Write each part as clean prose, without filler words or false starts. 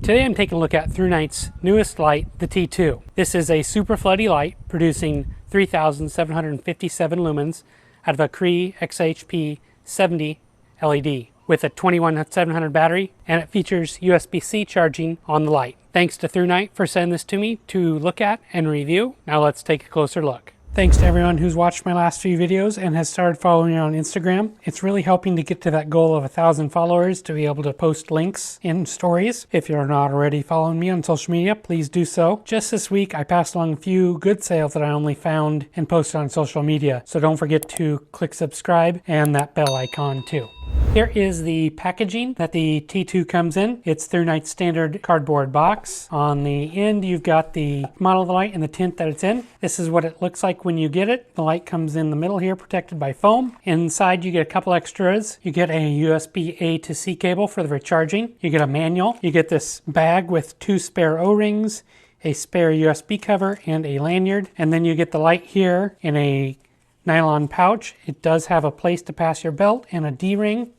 Today I'm taking a look at ThruNite's newest light, the T2. This is a super floody light producing 3,757 lumens out of a Cree XHP 70 LED with a 21700 battery, and it features USB-C charging on the light. Thanks to ThruNite for sending this to me to look at and review. Now let's take a closer look. Thanks to everyone who's watched my last few videos and has started following me on Instagram. It's really helping to get to that goal of 1,000 followers to be able to post links in stories. If you're not already following me on social media, please do so. Just this week, I passed along a few good sales that I only found and posted on social media. So don't forget to click subscribe and that bell icon too. Here is the packaging that the T2 comes in. It's ThruNite's standard cardboard box. On the end, you've got the model of the light and the tint that it's in. This is what it looks like when you get it. The light comes in the middle here, protected by foam. Inside, you get a couple extras. You get a USB A to C cable for the recharging. You get a manual. You get this bag with 2 spare O-rings, a spare USB cover, and a lanyard. And then you get the light here in a nylon pouch. It does have a place to pass your belt and a D-ring,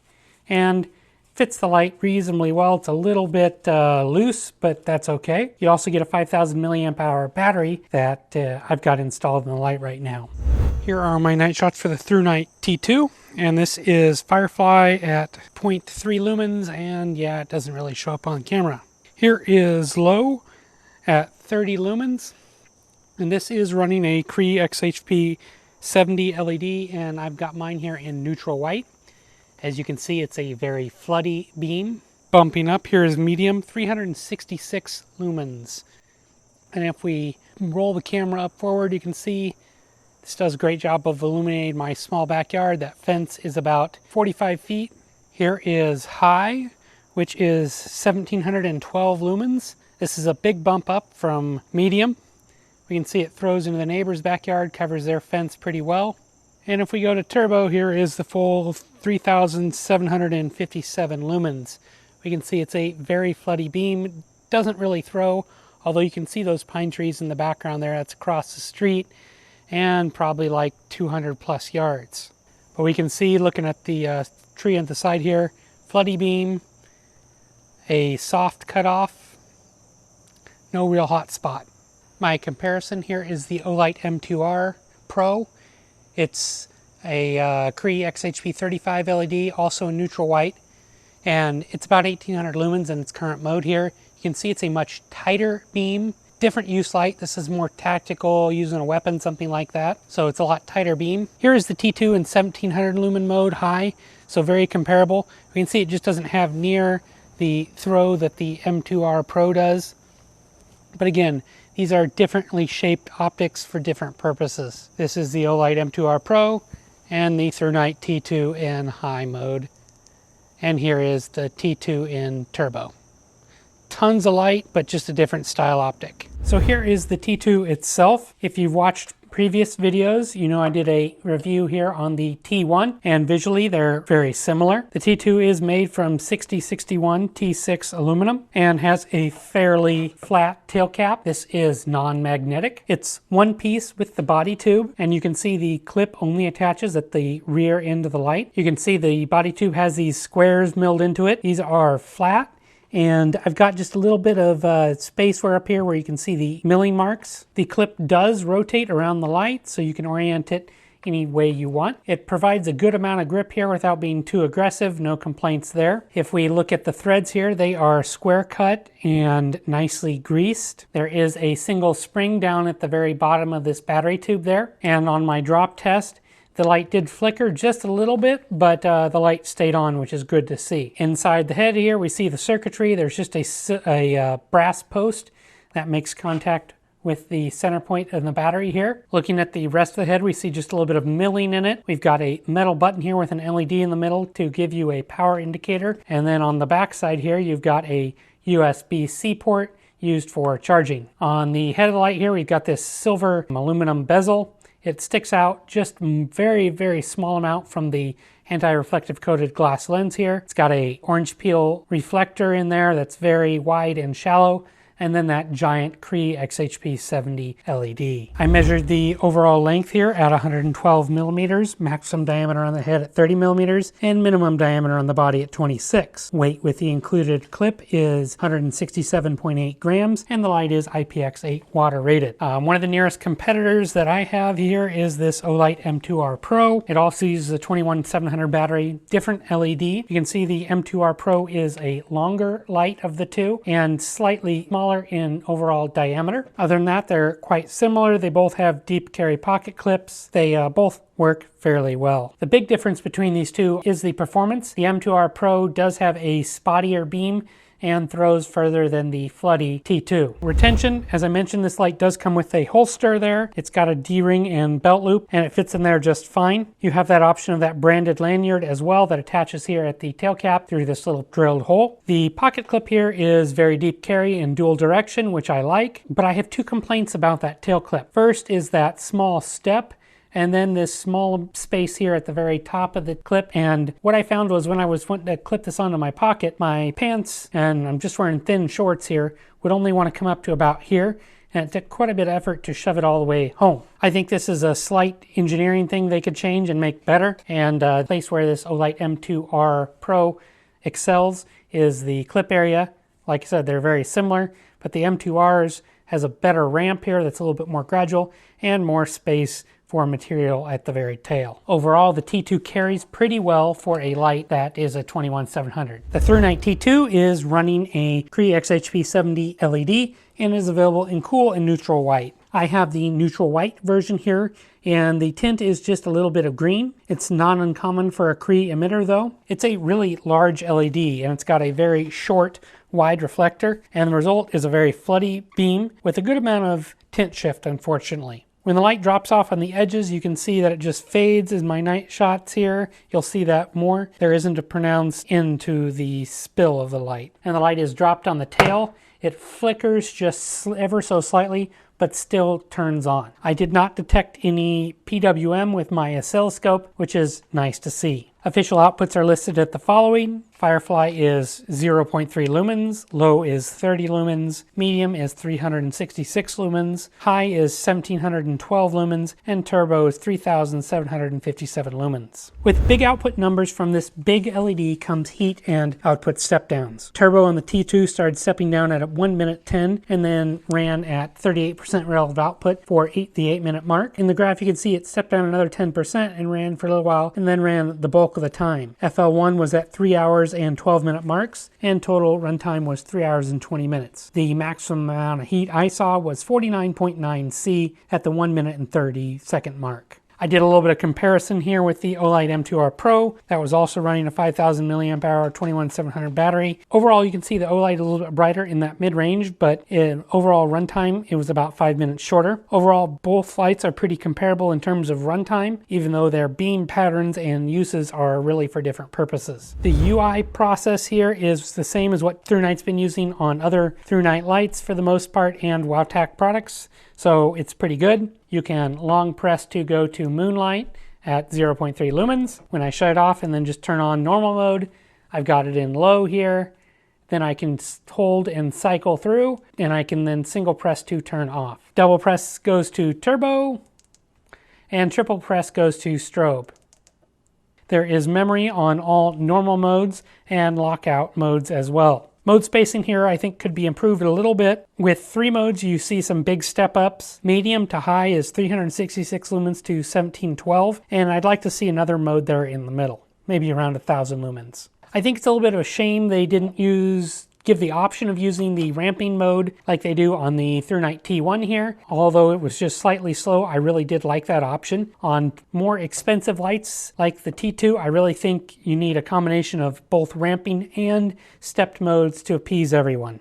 and fits the light reasonably well. It's a little bit loose, but that's okay. You also get a 5,000 milliamp hour battery that I've got installed in the light right now. Here are my night shots for the ThruNite T2, and this is Firefly at 0.3 lumens, and yeah, it doesn't really show up on camera. Here is low at 30 lumens, and this is running a Cree XHP 70 LED, and I've got mine here in neutral white. As you can see, it's a very floody beam. Bumping up, here is medium, 366 lumens. And if we roll the camera up forward, you can see this does a great job of illuminating my small backyard. That fence is about 45 feet. Here is high, which is 1712 lumens. This is a big bump up from medium. We can see it throws into the neighbor's backyard, covers their fence pretty well. And if we go to turbo, here is the full 3,757 lumens. We can see it's a very floody beam. It doesn't really throw, although you can see those pine trees in the background there. That's across the street and probably like 200 plus yards. But we can see, looking at the tree on the side here, floody beam, a soft cutoff, no real hot spot. My comparison here is the Olight M2R Pro. It's a Cree XHP 35 LED, also in neutral white, and it's about 1800 lumens in its current mode here. You can see it's a much tighter beam, different use light. This is more tactical, using a weapon, something like that. So it's a lot tighter beam. Here is the T2 in 1700 lumen mode, high, so very comparable. We can see it just doesn't have near the throw that the M2R Pro does. But again, these are differently shaped optics for different purposes. This is the Olight M2R Pro and the ThruNite T2 in high mode. And here is the T2 in turbo. Tons of light, but just a different style optic. So here is the T2 itself. If you've watched previous videos, you know I did a review here on the T1, and visually they're very similar. The T2 is made from 6061 T6 aluminum and has a fairly flat tail cap. This is non-magnetic. It's one piece with the body tube, and you can see the clip only attaches at the rear end of the light. You can see the body tube has these squares milled into it. These are flat. And I've got just a little bit of spaceware up here where you can see the milling marks. The clip does rotate around the light, so you can orient it any way you want. It provides a good amount of grip here without being too aggressive, no complaints there. If we look at the threads here, they are square cut and nicely greased. There is a single spring down at the very bottom of this battery tube there. And on my drop test, the light did flicker just a little bit, but the light stayed on, which is good to see. Inside the head here, we see the circuitry. There's just a brass post that makes contact with the center point of the battery here. Looking at the rest of the head, we see just a little bit of milling in it. We've got a metal button here with an LED in the middle to give you a power indicator. And then on the back side here, you've got a USB-C port used for charging. On the head of the light here, we've got this silver aluminum bezel. It sticks out just very, very small amount from the anti-reflective coated glass lens here. It's got a orange peel reflector in there that's very wide and shallow, and then that giant Cree XHP 70 LED. I measured the overall length here at 112 millimeters, maximum diameter on the head at 30 millimeters, and minimum diameter on the body at 26. Weight with the included clip is 167.8 grams, and the light is IPX8 water rated. One of the nearest competitors that I have here is this Olight M2R Pro. It also uses a 21700 battery, different LED. You can see the M2R Pro is a longer light of the two and slightly smaller in overall diameter. Other than that, they're quite similar. They both have deep carry pocket clips. They both work fairly well. The big difference between these two is the performance. The M2R Pro does have a spottier beam and throws further than the floody T2. Retention, as I mentioned, this light does come with a holster there. It's got a D-ring and belt loop, and it fits in there just fine. You have that option of that branded lanyard as well that attaches here at the tail cap through this little drilled hole. The pocket clip here is very deep carry and dual direction, which I like, but I have two complaints about that tail clip. First is that small step, and then this small space here at the very top of the clip. And what I found was when I was wanting to clip this onto my pocket, my pants, and I'm just wearing thin shorts here, would only want to come up to about here. And it took quite a bit of effort to shove it all the way home. I think this is a slight engineering thing they could change and make better. And the place where this Olight M2R Pro excels is the clip area. Like I said, they're very similar, but the M2Rs has a better ramp here that's a little bit more gradual and more space for material at the very tail. Overall, the T2 carries pretty well for a light that is a 21700. The ThruNite T2 is running a Cree XHP 70 LED and is available in cool and neutral white. I have the neutral white version here, and the tint is just a little bit of green. It's not uncommon for a Cree emitter though. It's a really large LED and it's got a very short wide reflector, and the result is a very floody beam with a good amount of tint shift, unfortunately. When the light drops off on the edges, you can see that it just fades in my night shots here. You'll see that more. There isn't a pronounced end to the spill of the light. And the light is dropped on the tail. It flickers just ever so slightly, but still turns on. I did not detect any PWM with my oscilloscope, which is nice to see. Official outputs are listed at the following. Firefly is 0.3 lumens, low is 30 lumens, medium is 366 lumens, high is 1712 lumens, and turbo is 3757 lumens. With big output numbers from this big LED comes heat and output step downs. Turbo on the T2 started stepping down at 1 minute 10 and then ran at 38% relative output for the 8 minute mark. In the graph you can see it stepped down another 10% and ran for a little while and then ran the bulk of the time. FL1 was at 3 hours and 12 minute marks, and total runtime was 3 hours and 20 minutes. The maximum amount of heat I saw was 49.9 C at the 1 minute and 30 second mark. I did a little bit of comparison here with the Olight M2R Pro. That was also running a 5000 milliamp hour 21700 battery. Overall, you can see the Olight is a little bit brighter in that mid-range, but in overall runtime, it was about 5 minutes shorter. Overall, both lights are pretty comparable in terms of runtime, even though their beam patterns and uses are really for different purposes. The UI process here is the same as what ThruNite's been using on other ThruNite lights for the most part and WowTac products, so it's pretty good. You can long press to go to Moonlight at 0.3 lumens. When I shut it off and then just turn on normal mode, I've got it in low here. Then I can hold and cycle through, and I can then single press to turn off. Double press goes to turbo, and triple press goes to strobe. There is memory on all normal modes and lockout modes as well. Mode spacing here I think could be improved a little bit. With 3 modes you see some big step ups. Medium to high is 366 lumens to 1712, and I'd like to see another mode there in the middle, maybe around 1000 lumens. I think it's a little bit of a shame they didn't give the option of using the ramping mode like they do on the ThruNite T1 here. Although it was just slightly slow, I really did like that option. On more expensive lights like the T2, I really think you need a combination of both ramping and stepped modes to appease everyone.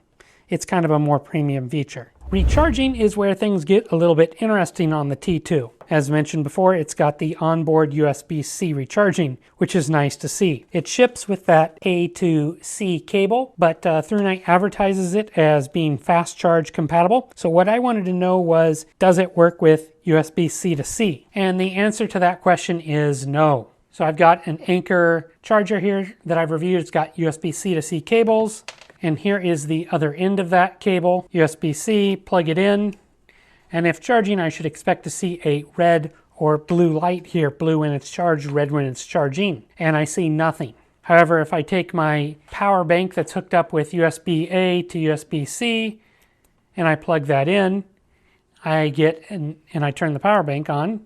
It's kind of a more premium feature. Recharging is where things get a little bit interesting on the T2. As mentioned before, it's got the onboard USB-C recharging, which is nice to see. It ships with that A to C cable, but ThruNite advertises it as being fast charge compatible. So what I wanted to know was, does it work with USB-C to C? And the answer to that question is no. So I've got an Anker charger here that I've reviewed. It's got USB-C to C cables. And here is the other end of that cable, USB-C, plug it in. And if charging, I should expect to see a red or blue light here, blue when it's charged, red when it's charging. And I see nothing. However, if I take my power bank that's hooked up with USB-A to USB-C and I plug that in, I get, and I turn the power bank on,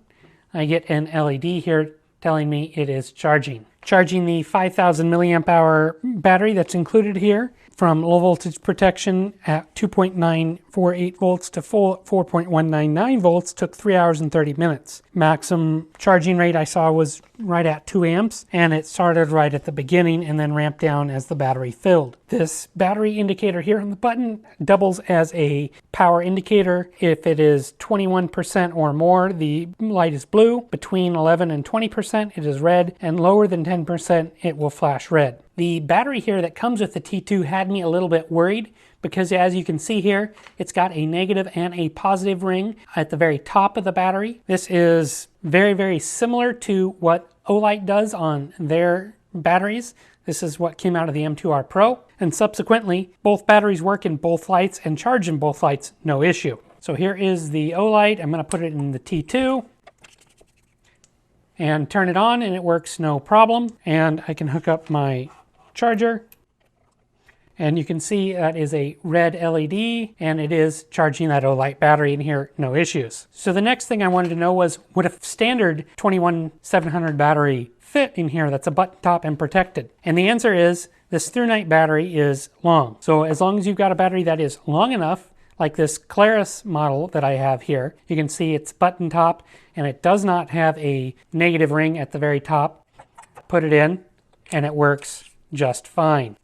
I get an LED here telling me it is charging. Charging the 5,000 milliamp hour battery that's included here from low voltage protection at 2.948 volts to full 4.199 volts took 3 hours and 30 minutes. Maximum charging rate I saw was right at 2 amps, and it started right at the beginning and then ramped down as the battery filled. This battery indicator here on the button doubles as a power indicator. If it is 21% or more, the light is blue. Between 11 and 20%, it is red, and lower than 10%, it will flash red. The battery here that comes with the T2 had me a little bit worried because, as you can see here, it's got a negative and a positive ring at the very top of the battery. This is very, very similar to what Olight does on their batteries. This is what came out of the M2R Pro, and subsequently, both batteries work in both lights and charge in both lights, no issue. So here is the Olight. I'm going to put it in the T2 and turn it on, and it works no problem. And I can hook up my charger, and you can see that is a red LED, and it is charging that Olight battery in here, no issues. So the next thing I wanted to know was, would a standard 21700 battery fit in here that's a button top and protected? And the answer is, this ThruNite battery is long. So as long as you've got a battery that is long enough, like this Claris model that I have here, you can see it's button top, and it does not have a negative ring at the very top. Put it in, and it works just fine.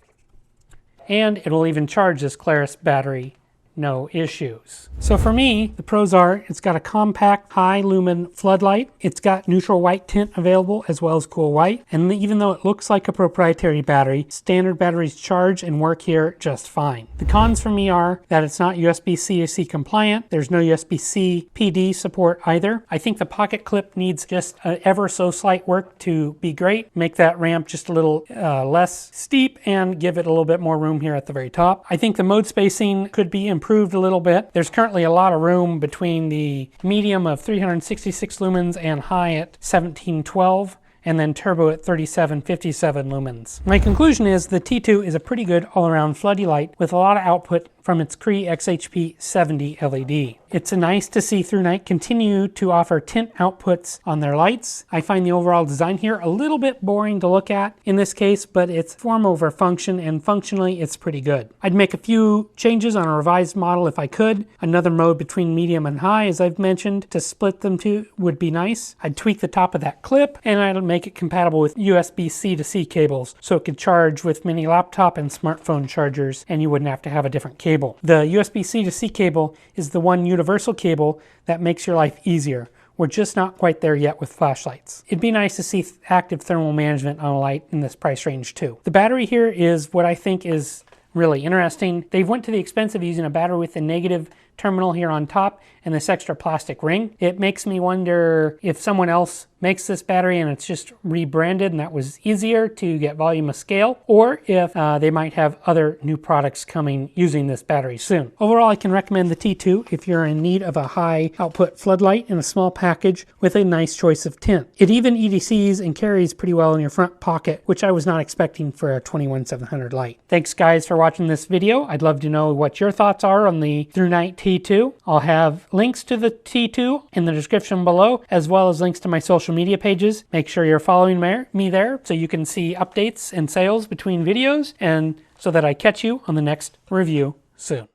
And it will even charge this Claris battery, no issues. So for me, the pros are, it's got a compact high lumen floodlight. It's got neutral white tint available as well as cool white. And even though it looks like a proprietary battery, standard batteries charge and work here just fine. The cons for me are that it's not USB-C to C compliant. There's no USB-C PD support either. I think the pocket clip needs just ever so slight work to be great. Make that ramp just a little less steep and give it a little bit more room here at the very top. I think the mode spacing could be improved a little bit. There's currently a lot of room between the medium of 366 lumens and high at 1712, and then turbo at 3757 lumens. My conclusion is the T2 is a pretty good all-around floody light with a lot of output from its Cree XHP 70 LED. It's nice to see ThruNite continue to offer tint outputs on their lights. I find the overall design here a little bit boring to look at in this case, but it's form over function, and functionally it's pretty good. I'd make a few changes on a revised model if I could. Another mode between medium and high, as I've mentioned, to split them to would be nice. I'd tweak the top of that clip, and I'd make it compatible with USB-C to C cables so it could charge with mini laptop and smartphone chargers, and you wouldn't have to have a different cable. The USB-C to C cable is the one universal cable that makes your life easier. We're just not quite there yet with flashlights. It'd be nice to see active thermal management on a light in this price range too. The battery here is what I think is really interesting. They've went to the expense of using a battery with a negative terminal here on top and this extra plastic ring. It makes me wonder if someone else makes this battery and it's just rebranded and that was easier to get volume of scale, or if they might have other new products coming using this battery soon. Overall, I can recommend the T2 if you're in need of a high output floodlight in a small package with a nice choice of tint. It even EDCs and carries pretty well in your front pocket, which I was not expecting for a 21700 light. Thanks guys for watching this video. I'd love to know what your thoughts are on the ThruNite T2. I'll have links to the T2 in the description below, as well as links to my social media pages. Make sure you're following me there so you can see updates and sales between videos, and so that I catch you on the next review soon.